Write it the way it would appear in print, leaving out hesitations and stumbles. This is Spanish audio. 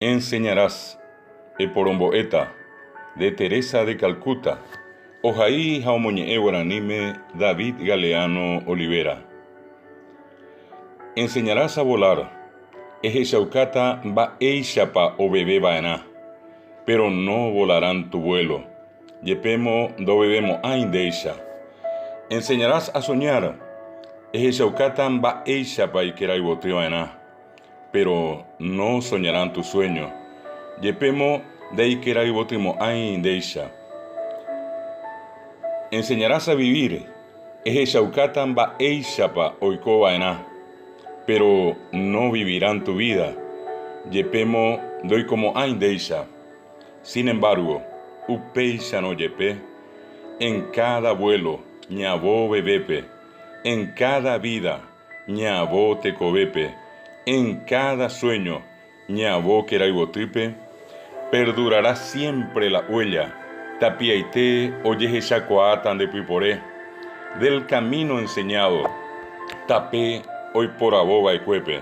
Enseñarás Eporomboeta de Teresa de Calcuta, Ojaí Jaumoñe Guaranime David Galeano Olivera. Enseñarás a volar, Ejechaucata va Eixapa o bebé baena, pero no volarán tu vuelo, Yepemo do bebemo aindeisha. Enseñarás a soñar, Ejechaucata va Eixapa y queraibote baena, pero no soñarán tu sueño, Yepemo de Ikeraibotimo aindeisha. Enseñarás a vivir, Ejechaucatan va Eixapa oiko baena, pero no vivirán tu vida, Yepemo doy como aindeisha. Sin embargo, upeisha no yepe, en cada vuelo, ñabo bebepe, en cada vida, ñabo tecobepe, en cada sueño, ñabo queraibotripe, perdurará siempre la huella, tapiaite oyejechacoatan de piporé, del camino enseñado, tapé hoy por aboba y cuepe.